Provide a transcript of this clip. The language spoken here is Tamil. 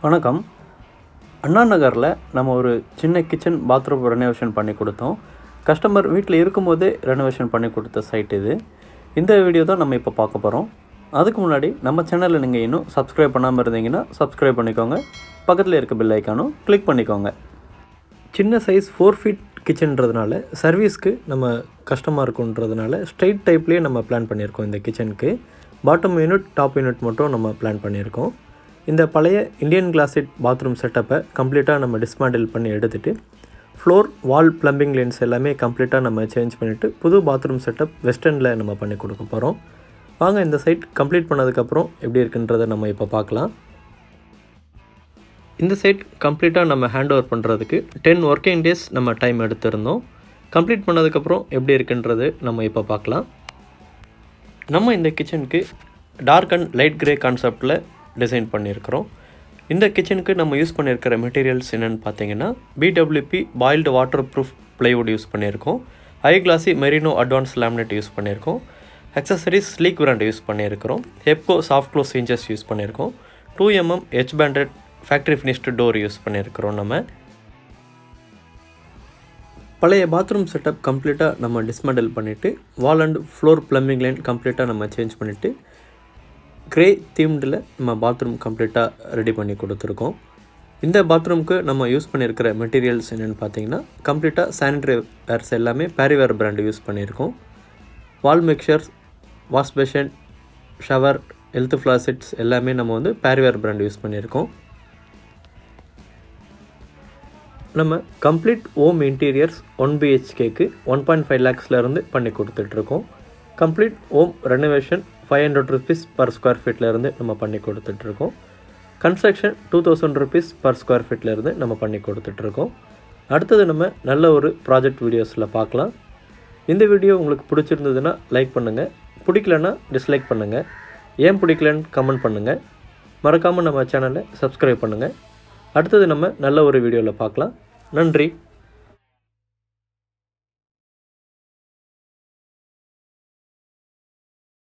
வணக்கம். அண்ணா நகரில் நம்ம ஒரு சின்ன கிச்சன் பாத்ரூம் ரெனோவேஷன் பண்ணி கொடுத்தோம். கஸ்டமர் வீட்டில் இருக்கும்போதே ரெனோவேஷன் பண்ணி கொடுத்த சைட் இது. இந்த வீடியோ தான் நம்ம இப்போ பார்க்க போகிறோம். அதுக்கு முன்னாடி நம்ம சேனலில் நீங்கள் இன்னும் சப்ஸ்கிரைப் பண்ணாமல் இருந்தீங்கன்னா சப்ஸ்கிரைப் பண்ணிக்கோங்க. பக்கத்தில் இருக்க பெல் ஐக்கானும் கிளிக் பண்ணிக்கோங்க. சின்ன சைஸ் 4 ஃபீட் கிச்சன்றதுனால சர்வீஸ்க்கு நம்ம கஷ்டமாக இருக்குன்றதுனால ஸ்ட்ரைட் டைப்லேயே நம்ம பிளான் பண்ணியிருக்கோம். இந்த கிச்சனுக்கு பாட்டம் யூனிட் டாப் யூனிட் மட்டும் நம்ம பிளான் பண்ணியிருக்கோம். இந்த பழைய இந்தியன் கிளாசிட் பாத்ரூம் செட்டப்பை கம்ப்ளீட்டாக நம்ம டிஸ்மேண்டில் பண்ணி எடுத்துகிட்டு ஃப்ளோர் வால் ப்ளம்பிங் லைன்ஸ் எல்லாமே கம்ப்ளீட்டாக நம்ம சேஞ்ச் பண்ணிவிட்டு புது பாத்ரூம் செட்டப் வெஸ்டர்னில் நம்ம பண்ணி கொடுக்க போகிறோம். வாங்க இந்த சைட் கம்ப்ளீட் பண்ணதுக்கப்புறம் எப்படி இருக்குன்றதை நம்ம இப்போ பார்க்கலாம். இந்த சைட் கம்ப்ளீட்டாக நம்ம ஹேண்ட் ஓவர் பண்ணுறதுக்கு 10 ஒர்க்கிங் டேஸ் நம்ம டைம் எடுத்திருந்தோம். கம்ப்ளீட் பண்ணதுக்கப்புறம் எப்படி இருக்குன்றது நம்ம இப்போ பார்க்கலாம். நம்ம இந்த கிச்சனுக்கு டார்க் அண்ட் லைட் கிரே கான்செப்டில் டிசைன் பண்ணியிருக்கிறோம். இந்த கிச்சனுக்கு நம்ம யூஸ் பண்ணியிருக்கிற மெட்டீரியல்ஸ் என்னென்னு பார்த்தீங்கன்னா BWP boiled water proof plywood use பண்ணியிருக்கோம். High glossy Merino advance laminate use பண்ணியிருக்கோம். அக்சசரிஸ் ஸ்லீக் பிராண்ட் யூஸ் பண்ணியிருக்கிறோம். Hepco soft close hinges use பண்ணியிருக்கோம். 2mm edge banded factory finished door use பண்ணியிருக்கிறோம். நம்ம பழைய பாத்ரூம் செட்டப் கம்ப்ளீட்டாக நம்ம டிஸ்மேண்டில் பண்ணிவிட்டு வால் அண்ட் ஃப்ளோர் ப்ளம்பிங் லைன் கம்ப்ளீட்டாக நம்ம சேஞ்ச் பண்ணிவிட்டு க்ரே தீம்டில் நம்ம பாத்ரூம் கம்ப்ளீட்டாக ரெடி பண்ணி கொடுத்துருக்கோம். இந்த பாத்ரூம்க்கு நம்ம யூஸ் பண்ணியிருக்கிற மெட்டீரியல்ஸ் என்னென்னு பார்த்தீங்கன்னா கம்ப்ளீட்டாக சானிடரி வேர்ஸ் எல்லாமே பேரிவேர் பிராண்டு யூஸ் பண்ணியிருக்கோம். Wall mixers, wash basin, shower, health faucets எல்லாமே நம்ம பேரிவேர் பிராண்டு யூஸ் பண்ணியிருக்கோம். நம்ம கம்ப்ளீட் ஹோம் இன்டீரியர்ஸ் 1 BHKக்கு 1.5 lakhsலேருந்து பண்ணி கொடுத்துட்ருக்கோம். Complete home renovation 500 rupees per square ஃபீட்லேருந்து நம்ம பண்ணி கொடுத்துட்ருக்கோம். கன்ஸ்ட்ரக்ஷன் 2000 rupees பர் ஸ்கொயர் ஃபீட்லேருந்து நம்ம பண்ணி கொடுத்துட்ருக்கோம். அடுத்தது நம்ம நல்ல ஒரு ப்ராஜெக்ட் வீடியோஸில் பார்க்கலாம். இந்த வீடியோ உங்களுக்கு பிடிச்சிருந்ததுன்னா லைக் பண்ணுங்கள், பிடிக்கலன்னா டிஸ்லைக் பண்ணுங்கள், ஏன் பிடிக்கலன்னு கமெண்ட் பண்ணுங்கள். மறக்காமல் நம்ம சேனலை சப்ஸ்கிரைப் பண்ணுங்கள். அடுத்தது நம்ம நல்ல ஒரு வீடியோவில் பார்க்கலாம். நன்றி.